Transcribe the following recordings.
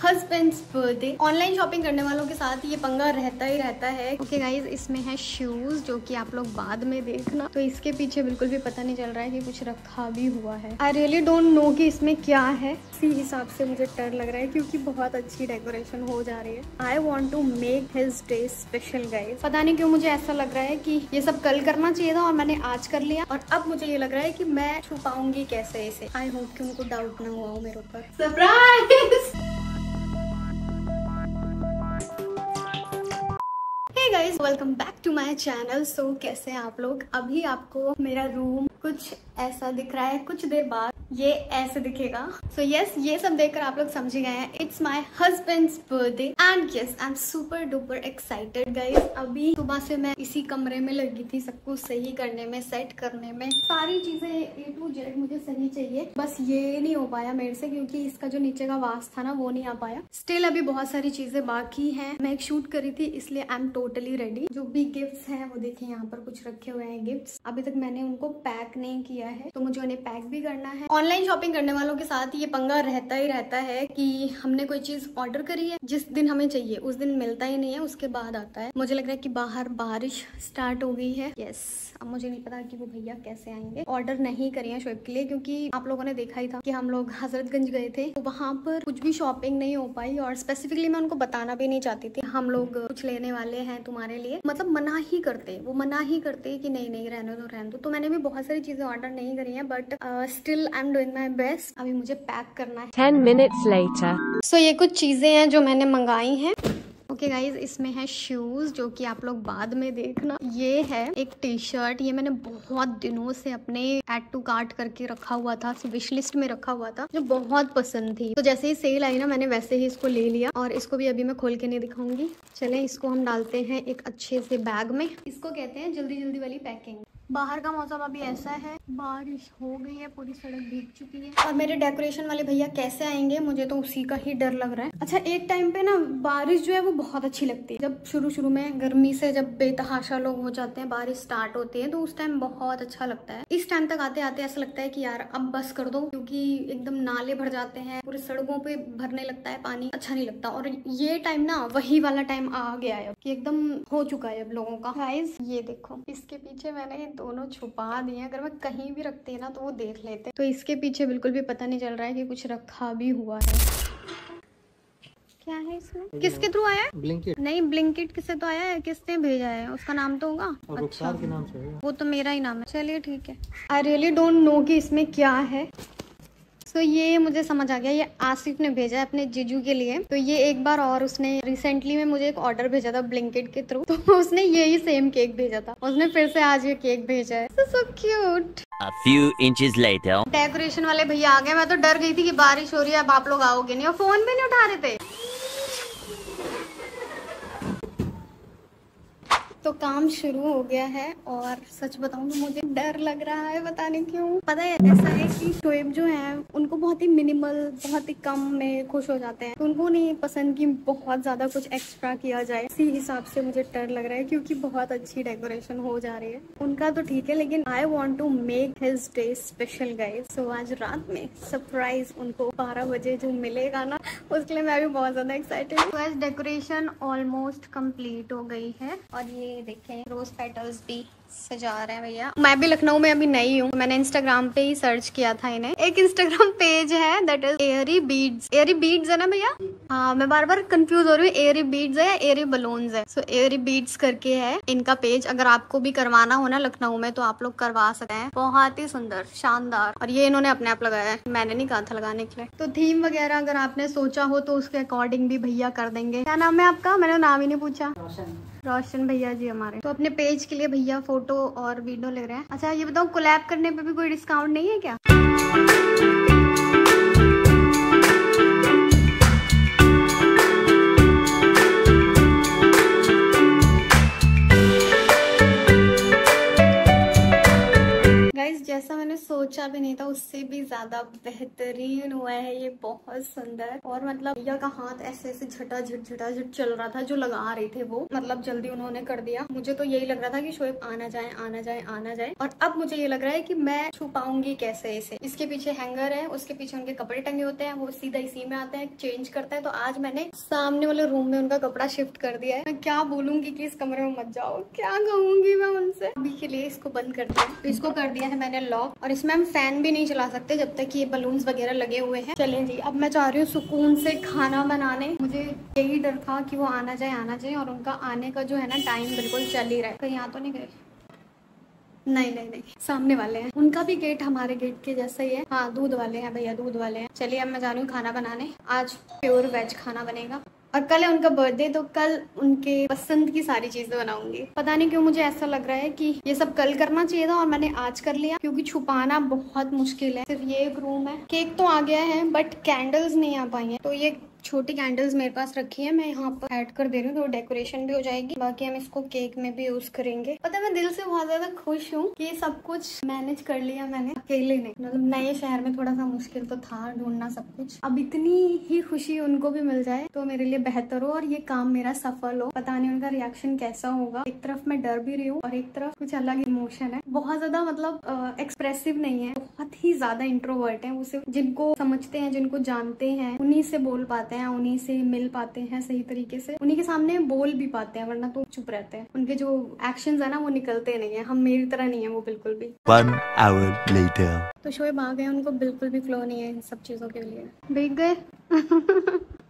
Husbands birthday. Online shopping करने वालों के साथ ये पंगा रहता ही रहता है। ओके गाइज, इसमें है शूज जो कि आप लोग बाद में देखना। तो इसके पीछे बिल्कुल भी पता नहीं चल रहा है कि कुछ रखा भी हुआ है। आई रियली डोंट नो कि इसमें क्या है। इसी हिसाब से मुझे डर लग रहा है क्योंकि बहुत अच्छी डेकोरेशन हो जा रही है। I want to make his day special guys. पता नहीं क्यों मुझे ऐसा लग रहा है कि ये सब कल करना चाहिए था और मैंने आज कर लिया, और अब मुझे ये लग रहा है कि मैं छुपाऊंगी कैसे इसे। आई होप कि उनको डाउट ना हुआ हो मेरे ऊपर। Surprise! Hey guys, welcome back to my channel. So कैसे हैं आप लोग? अभी आपको मेरा रूम कुछ ऐसा दिख रहा है, कुछ देर बाद ये ऐसे दिखेगा। सो यस, ये सब देखकर आप लोग समझ गए हैं it's my husbands birthday and yes I am super duper excited guys. अभी सुबह से मैं इसी कमरे में लगी थी सब कुछ सही करने में, सेट करने में। सारी चीजें A to Z मुझे सही चाहिए, बस ये नहीं हो पाया मेरे से क्योंकि इसका जो नीचे का वास था ना वो नहीं आ पाया। स्टिल अभी बहुत सारी चीजें बाकी हैं। मैं एक शूट करी थी इसलिए आई एम टोटली रेडी। जो भी गिफ्ट्स हैं वो देखिए यहाँ पर कुछ रखे हुए हैं गिफ्ट्स। अभी तक मैंने उनको पैक नहीं किया है तो मुझे उन्हें पैक भी करना है। ऑनलाइन शॉपिंग करने वालों के साथ ये पंगा रहता ही रहता है कि हमने कोई चीज ऑर्डर करी है, जिस दिन हमें चाहिए उस दिन मिलता ही नहीं है, उसके बाद आता है। मुझे लग रहा है कि बाहर बारिश स्टार्ट हो गई है। यस, अब मुझे नहीं पता कि वो भैया कैसे आएंगे। ऑर्डर नहीं करी है शोएब के लिए क्योंकि आप लोगों ने देखा ही था कि हम लोग हजरतगंज गए थे तो वहाँ पर कुछ भी शॉपिंग नहीं हो पाई, और स्पेसिफिकली मैं उनको बताना भी नहीं चाहती थी हम लोग कुछ लेने वाले हैं तुम्हारे लिए। मतलब मना ही करते, वो मना ही करते कि नहीं नहीं रहने दो रहने दो। तो मैंने भी बहुत सारी चीजें ऑर्डर नहीं करी है, but still I am doing my best. अभी मुझे पैक करना है। 10 minutes later. सो ये कुछ चीजें हैं जो मैंने मंगाई हैं। ओके गाइज, इसमें है शूज जो कि आप लोग बाद में देखना। ये है एक टी शर्ट, ये मैंने बहुत दिनों से अपने ऐड टू कार्ट करके रखा हुआ था, विश लिस्ट में रखा हुआ था, जो बहुत पसंद थी। तो जैसे ही सेल आई ना मैंने वैसे ही इसको ले लिया, और इसको भी अभी मैं खोल के नहीं दिखाऊंगी। चलें इसको हम डालते हैं एक अच्छे से बैग में। इसको कहते हैं जल्दी जल्दी वाली पैकिंग। बाहर का मौसम अभी ऐसा है, बारिश हो गई है, पूरी सड़क भीग चुकी है। और मेरे डेकोरेशन वाले भैया कैसे आएंगे मुझे तो उसी का ही डर लग रहा है। अच्छा, एक टाइम पे ना बारिश जो है वो बहुत अच्छी लगती है। जब शुरू में गर्मी से जब बेतहाशा लोग हो जाते हैं, बारिश स्टार्ट होती है तो उस टाइम बहुत अच्छा लगता है। इस टाइम तक आते आते ऐसा लगता है कि यार अब बस कर दो, क्योंकि एकदम नाले भर जाते हैं, पूरे सड़कों पे भरने लगता है पानी, अच्छा नहीं लगता। और ये टाइम ना वही वाला टाइम आ गया है कि एकदम हो चुका है अब लोगों का। गाइस ये देखो, इसके पीछे मैंने दोनों छुपा दिए। अगर मैं कहीं भी रखती है ना तो वो देख लेते। तो इसके पीछे बिल्कुल भी पता नहीं चल रहा है कि कुछ रखा भी हुआ है। क्या है इसमें? किसके थ्रू आया है? ब्लिंकिट। नहीं, ब्लिंकिट किससे तो आया है, किसने भेजा है, उसका नाम तो होगा। अच्छा, के नाम से वो तो मेरा ही नाम है। चलिए ठीक है। आई रियली डोंट नो कि इसमें क्या है। तो ये मुझे समझ आ गया, ये आसिफ ने भेजा है अपने जीजू के लिए। तो ये एक बार और उसने रिसेंटली में मुझे एक ऑर्डर भेजा था ब्लिंकिट के थ्रू, तो उसने यही सेम केक भेजा था। उसने फिर से आज ये केक भेजा है। So cute. A few inches later. Decoration वाले भैया आ गए। मैं तो डर गई थी कि बारिश हो रही है, अब आप लोग आओगे नहीं, और फोन भी नहीं उठा रहे थे। तो काम शुरू हो गया है, और सच बताऊं तो मुझे डर लग रहा है, पता नहीं क्यों। पता है ऐसा है कि शोएब जो है उनको बहुत ही मिनिमल, बहुत ही कम में खुश हो जाते हैं। तो उनको नहीं पसंद कि बहुत ज्यादा कुछ एक्स्ट्रा किया जाए। इसी हिसाब से मुझे डर लग रहा है क्योंकि बहुत अच्छी डेकोरेशन हो जा रही है। उनका तो ठीक है, लेकिन I want to make his day special guys. So आज रात में सरप्राइज उनको 12 बजे जो मिलेगा ना, उसके लिए मैं भी बहुत ज्यादा एक्साइटेड हूँ। तो आज डेकोरेशन ऑलमोस्ट कंप्लीट हो गई है, और ये देखें रोज पेटल्स भी सजा रहे हैं भैया। मैं भी लखनऊ में अभी नई हूँ, मैंने इंस्टाग्राम पे ही सर्च किया था इन्हें। एक इंस्टाग्राम पेज है that is Airy beads. Airy beads है ना भैया? हाँ, मैं बार बार कंफ्यूज हो रही हूँ, एयरी बीड्स है या एयरी बलून्स है। सो एयरी बीड्स करके है इनका पेज। अगर आपको भी करवाना हो ना लखनऊ में तो आप लोग करवा सकते हैं। बहुत ही सुंदर, शानदार। और ये इन्होंने अपने आप लगाया है, मैंने नहीं कहा था लगाने के लिए। तो थीम वगैरह अगर आपने सोचा हो तो उसके अकॉर्डिंग भी भैया कर देंगे। क्या नाम है आपका? मैंने नाम ही नहीं पूछा। रोशन भैया जी हमारे। तो अपने पेज के लिए भैया फोटो और वीडियो ले रहे हैं। अच्छा ये बताओ, कोलैब करने पे भी कोई डिस्काउंट नहीं है क्या? गाइस जैसा मैंने सोचा भी नहीं था, उससे भी ज्यादा बेहतरीन बेहतरीन हुआ है ये, बहुत सुंदर। और मतलब भैया का हाथ ऐसे ऐसे झटाझट चल रहा था, जो लगा रहे थे वो मतलब जल्दी उन्होंने कर दिया। मुझे तो यही लग रहा था कि शोएब आना जाए आना जाए आना जाए, और अब मुझे ये लग रहा है कि मैं छुपाऊंगी कैसे इसे। इसके पीछे हैंगर है, उसके पीछे उनके कपड़े टंगे होते हैं, वो सीधा इसी में आते हैं, चेंज करता है। तो आज मैंने सामने वाले रूम में उनका कपड़ा शिफ्ट कर दिया है। मैं क्या बोलूंगी कि इस कमरे में मत जाओ, क्या कहूंगी मैं उनसे। अभी के लिए इसको बंद कर दिया, तो इसको कर दिया है मैंने लॉक, और इसमें हम फैन भी नहीं चला सकते जब तक ये बलून्स वगैरह लगे हुए हैं। चलिए जी, अब मैं चाह रही हूँ सुकून से खाना बनाने। मुझे यही डर था कि वो आना जाए, और उनका आने का जो है ना टाइम बिल्कुल चल ही रहा है। कहीं यहाँ तो नहीं गए? नहीं, सामने वाले हैं। उनका भी गेट हमारे गेट के जैसा ही है। हाँ, दूध वाले हैं भैया, दूध वाले हैं। चलिए अब मैं जा रही हूँ खाना बनाने। आज प्योर वेज खाना बनेगा, और कल है उनका बर्थडे, तो कल उनके पसंद की सारी चीजें बनाऊंगी। पता नहीं क्यों मुझे ऐसा लग रहा है कि ये सब कल करना चाहिए था और मैंने आज कर लिया, क्योंकि छुपाना बहुत मुश्किल है। सिर्फ ये एक रूम है। केक तो आ गया है बट कैंडल्स नहीं आ पाई हैं, तो ये छोटी कैंडल्स मेरे पास रखी है, मैं यहाँ पर ऐड कर दे रही हूँ, तो डेकोरेशन भी हो जाएगी। बाकी हम इसको केक में भी यूज करेंगे। पता है, मैं दिल से बहुत ज्यादा खुश हूँ कि ये सब कुछ मैनेज कर लिया मैंने, अकेले नहीं। मतलब नए शहर में थोड़ा सा मुश्किल तो था ढूंढना सब कुछ। अब इतनी ही खुशी उनको भी मिल जाए तो मेरे लिए बेहतर हो, और ये काम मेरा सफल हो। पता नहीं उनका रिएक्शन कैसा होगा। एक तरफ मैं डर भी रही हूँ और एक तरफ कुछ अलग इमोशन है। बहुत ज्यादा मतलब एक्सप्रेसिव नहीं है, बहुत ही ज्यादा इंट्रोवर्ट है। उसे जिनको समझते हैं, जिनको जानते हैं, उन्हीं से बोल पाते हैं, उन्हीं से मिल पाते हैं सही तरीके से, उन्हीं के सामने बोल भी पाते हैं, वरना तो चुप रहते हैं। उनके जो एक्शंस है ना वो निकलते नहीं है। हम मेरी तरह नहीं है वो बिल्कुल भी। 1 hour later. तो शोएब आ गए, उनको बिल्कुल भी फ्लो नहीं है इन सब चीजों के लिए। भीग गए।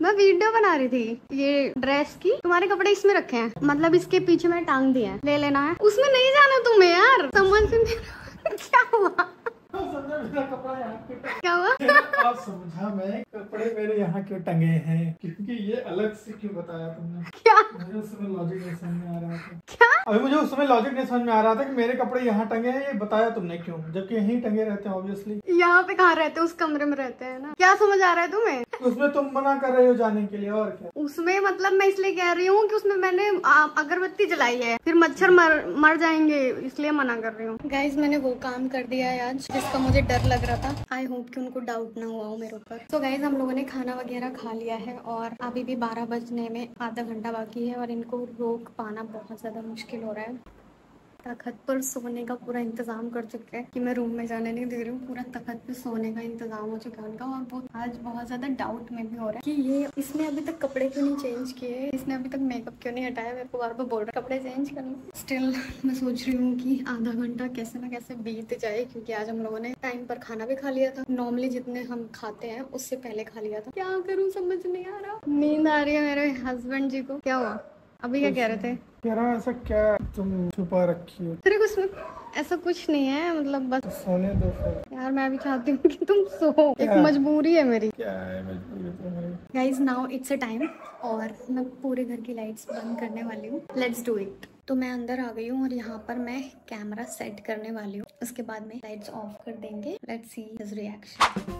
मैं वीडियो बना रही थी ये ड्रेस की। तुम्हारे कपड़े इसमें रखे हैं, मतलब इसके पीछे मैंने टांग दिए हैं, ले लेना है। उसमें नहीं जाना तुम्हें यार, समझ क्या हुआ? मेरा कपड़ा यहाँ क्या हुआ? आप समझा मैं कपड़े मेरे यहाँ क्यों टंगे हैं, क्योंकि ये अलग से क्यों बताया तुमने? क्या? मुझे उस समय लॉजिक नहीं समझ में आ रहा था। क्या? अभी मुझे उस समय लॉजिक नहीं समझ में आ रहा था कि मेरे कपड़े यहाँ टंगे हैं, ये बताया तुमने क्यों, जबकि यहीं टंगे रहते हैं ऑब्वियसली। यहाँ पे कहाँ रहते हैं? उस कमरे में रहते हैं ना। क्या समझ आ रहा है तुम्हें? उसमें तुम मना कर रहे हो जाने के लिए, और क्या? उसमें मतलब मैं इसलिए कह रही हूँ कि उसमें मैंने अगरबत्ती जलाई है, फिर मच्छर मर जाएंगे, इसलिए मना कर रही हूँ। गाइज, मैंने वो काम कर दिया है आज जिसका मुझे डर लग रहा था। आई होप कि उनको डाउट ना हुआ हो मेरे ऊपर। तो गाइज, हम लोगों ने खाना वगैरह खा लिया है और अभी भी 12 बजने में आधा घंटा बाकी है, और इनको रोक पाना बहुत ज्यादा मुश्किल हो रहा है। तखत पर सोने का पूरा इंतजाम कर चुके हैं कि मैं रूम में जाने नहीं दे रही हूँ। पूरा तखत पे सोने का इंतजाम हो चुका है उनका, और वो आज बहुत ज्यादा डाउट में भी हो रहा है कि ये इसने अभी तक कपड़े क्यों नहीं चेंज किए, इसने अभी तक मेकअप क्यों नहीं हटाया। मेरे को बार बार बोल रहा है कपड़े चेंज कर लो। स्टिल मैं सोच रही हूँ कि आधा घंटा कैसे ना कैसे बीत जाए, क्योंकि आज हम लोगों ने टाइम पर खाना भी खा लिया था। नॉर्मली जितने हम खाते हैं उससे पहले खा लिया था। क्या करूँ समझ नहीं आ रहा। नींद आ रही है मेरे हस्बैंड जी को। क्या हुआ? अभी क्या कह रहे थे? कह रहा ऐसा क्या तुम छुपा रखी हो? अरे उसमें ऐसा कुछ नहीं है, मतलब बस सोने दो फिर। यार मैं भी चाहती हूँ कि तुम सो, एक मजबूरी है मेरी। क्या है मजबूरी तुम्हारी? Guys, now it's a time, और मैं पूरे घर की लाइट्स बंद करने वाली हूँ। Let's do it. तो मैं अंदर आ गई हूँ और यहाँ पर मैं कैमरा सेट करने वाली हूँ। उसके बाद में लाइट्स ऑफ कर देंगे। Let's see his reaction.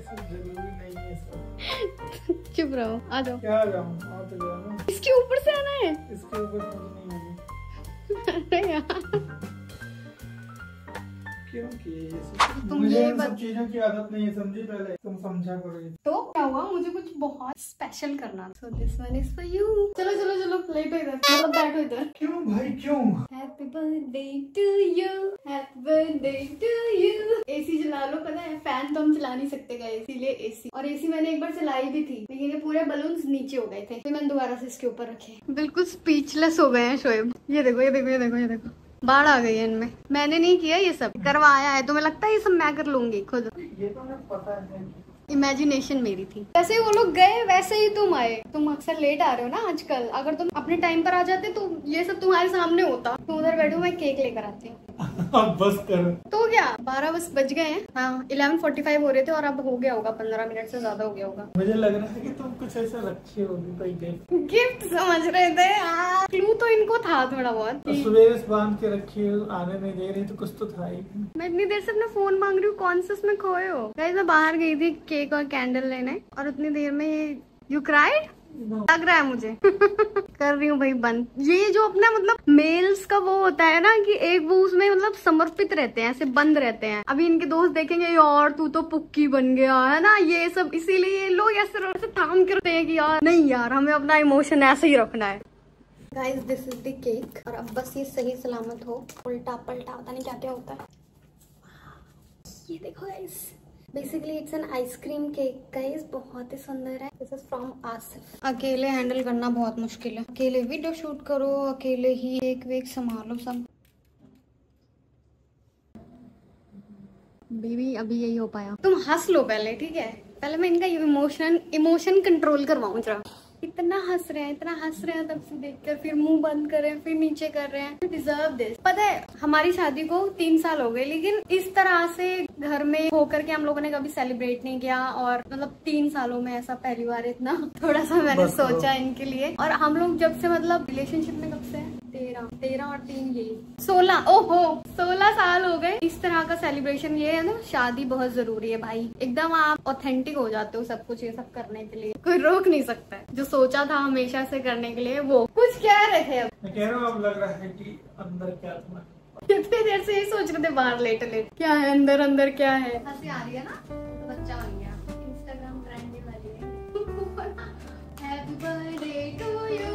जरूरी नहीं है सब। चुप रहो, आ जाओ। क्या आ जाऊँ? आ तो जाओ ना। इसके ऊपर से आना है। इसके ऊपर मुझे नहीं होगी। अरे यार, क्योंकि तुम मुझे ये इन सब चीजों की आदत नहीं है, समझी? पहले तुम समझा करो। तो क्या हुआ? मुझे कुछ बहुत स्पेशल करना। So this one is for you. चलो चलो चलो, लेटो इधर, मतलब बैठो इधर। क्यों भाई क्यों? Happy birthday to you, happy birthday to you। AC चला लो। पता है फैन तो हम चला नहीं सकते गए, इसीलिए एसी। और एसी मैंने एक बार चलाई भी थी, लेकिन ये पूरे बलून्स नीचे हो गए थे, फिर मैंने दोबारा से इसके ऊपर रखे। बिल्कुल स्पीचलेस हो गए हैं शोएब। ये देखो ये देखो ये देखो ये देखो, बाढ़ आ गई है इनमें। मैंने नहीं किया, ये सब करवाया है। तुम्हें लगता है ये सब मैं कर लूंगी खुद? ये तो मुझे पता है, इमेजिनेशन मेरी थी। वैसे ही वो लोग गए, वैसे ही तुम आए। तुम अक्सर लेट आ रहे हो ना आजकल। अगर तुम अपने टाइम पर आ जाते तो ये सब तुम्हारे सामने होता। तुम उधर बैठो, मैं केक लेकर आती हूँ। अब बस करो। तो क्या 12 बस बज गए हैं। हाँ 11:45 हो रहे थे और अब हो गया होगा 15 मिनट से ज्यादा हो गया होगा। मुझे लग रहा है कि तुम कुछ ऐसा रखी होगी कोई गिफ्ट समझ रहे थे। क्लू तो इनको था थोड़ा बहुत। सुबह से बांध के रखी हो, आने नहीं दे रही तो कुछ तो था ही। मैं इतनी देर से अपना फोन मांग रही हूँ, कौन से उसमें खोए हो। गाइस मैं बाहर गई थी केक और कैंडल लेने और उतनी देर में ये यू क्राइड लग रहा है मुझे। कर रही हूँ भाई बंद। ये जो अपना मतलब मेल्स का वो होता है ना कि एक वो उसमें मतलब समर्पित रहते हैं, ऐसे बंद रहते हैं। अभी इनके दोस्त देखेंगे यार तू तो पुक्की बन गया है ना, ये सब इसीलिए ये लोग ऐसे थाम करते हैं कि यार नहीं यार हमें अपना इमोशन ऐसे ही रखना है। Guys this is the cake और अब बस ये सही सलामत हो। उल्टा पलटा पता नहीं क्या क्या होता है। ये देखो guys basically it's an ice cream cake guys, बहुत ही सुंदर है। This is from Asif. अकेले हैंडल करना बहुत मुश्किल है, अकेले वीडियो शूट करो, अकेले ही केक वेक संभालो सब। बेबी अभी यही हो पाया। तुम हंस लो पहले, ठीक है? पहले मैं इनका इमोशन कंट्रोल करवाऊं जरा। इतना हंस रहे हैं तब से देखकर, फिर मुंह बंद कर रहे हैं, फिर नीचे कर रहे हैं। Deserve this. पता है हमारी शादी को 3 साल हो गए, लेकिन इस तरह से घर में होकर के हम लोगों ने कभी सेलिब्रेट नहीं किया। और मतलब 3 सालों में ऐसा पहली बार इतना थोड़ा सा मैंने सोचा इनके लिए। और हम लोग जब से मतलब रिलेशनशिप में कब से 13 और 3 यही 16 ओहो 16 साल हो गए। इस तरह का सेलिब्रेशन ये है ना, शादी बहुत जरूरी है भाई। एकदम आप ऑथेंटिक हो जाते हो सब कुछ ये सब करने के लिए, कोई रोक नहीं सकता है। जो सोचा था हमेशा से करने के लिए वो कुछ कह रहे थे। अब मैं कह रहा हूँ अब लग रहा है कि अंदर क्या तुम्हारे कितनी देर से ये सोच रहे थे बाहर लेट क्या है अंदर क्या है। हंसी आ रही है ना तो बच्चा बन गया। इंस्टाग्राम ट्रेंडिंग वाली है। Happy birthday to you,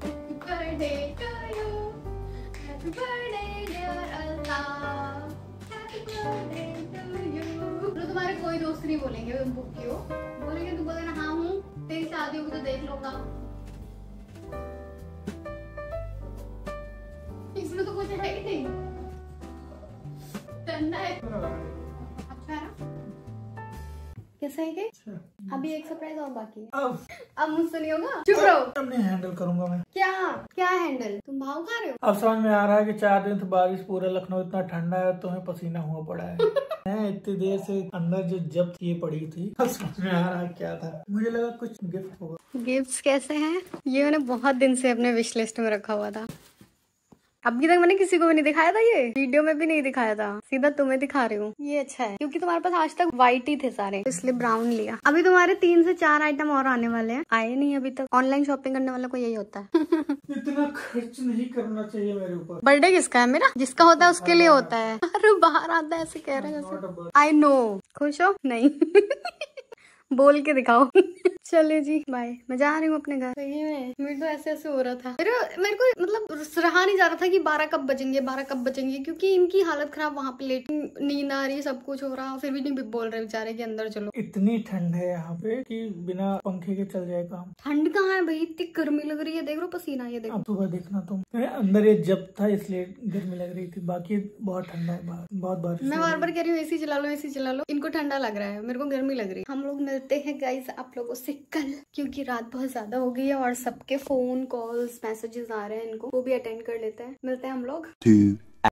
happy birthday to you, happy birthday dear Allah, happy birthday to you. तो तुम्हारे कोई दोस्त नहीं बोलेंगे तुम भूखी हो, बोलेंगे तुम बोलेंगे हाँ हूँ, तेरी शादी होगी तो देख लूंगा। इसमें तो कुछ है ही नहीं, ठंडा है। अच्छा है ना? कैसा है केक? अभी एक सरप्राइज और बाकी है। अब मुझसे नहीं होगा, चुप रहो। अब नहीं हैंडल करूंगा मैं। क्या हैंडल? तुम भाव खा रहे हो? अब समझ में आ रहा है कि 4 दिन से बारिश, पूरा लखनऊ इतना ठंडा है, तुम्हें पसीना हुआ पड़ा है। मैं इतनी देर से अंदर जो जब्त ये पड़ी थी, अब समझ में आ रहा है क्या था। मुझे लगा कुछ गिफ्ट होगा। गिफ्ट्स कैसे हैं? ये मैंने बहुत दिन से अपने विश लिस्ट में रखा हुआ था। अभी तक मैंने किसी को भी नहीं दिखाया था, ये वीडियो में भी नहीं दिखाया था, सीधा तुम्हें दिखा रही हूँ। ये अच्छा है क्योंकि तुम्हारे पास आज तक व्हाइट ही थे सारे, इसलिए ब्राउन लिया। अभी तुम्हारे 3 से 4 आइटम और आने वाले हैं, आए नहीं अभी तक। ऑनलाइन शॉपिंग करने वाला को यही होता है। इतना खर्च नहीं करना चाहिए मेरे ऊपर। बर्थडे किसका है? मेरा। जिसका होता है उसके लिए होता है। अरे बाहर आता है ऐसे कह रहे हैं। I know. खुश हो? नहीं। बोल के दिखाओ। चलिए जी बाय, मैं जा रही हूँ अपने घर। सही में मेरे तो ऐसे हो रहा था, मेरे को मतलब रहा नहीं जा रहा था कि 12 कब बजेंगे, क्योंकि इनकी हालत खराब, वहाँ पे लेट, नींद आ रही, सब कुछ हो रहा, फिर भी नहीं बोल रहे बेचारे कि अंदर चलो। इतनी ठंड है यहाँ पे कि बिना पंखे के चल जाए काम। ठंड कहाँ है भाई, इतनी गर्मी लग रही है, देख लो पसीना। ये देखो अब सुबह देखना तुम, अंदर ये जब था इसलिए गर्मी लग रही थी, बाकी बहुत ठंडा है बाहर, बहुत बारिश। मैं बार कह रही हूँ एसी चला लो, इनको ठंडा लग रहा है, मेरे को गर्मी लग रही है। हम लोग मिलते हैं गाइस आप लोगों से कल, क्योंकि रात बहुत ज्यादा हो गई है और सबके फोन कॉल्स मैसेजेस आ रहे हैं, इनको वो भी अटेंड कर लेते हैं। मिलते हैं हम लोग।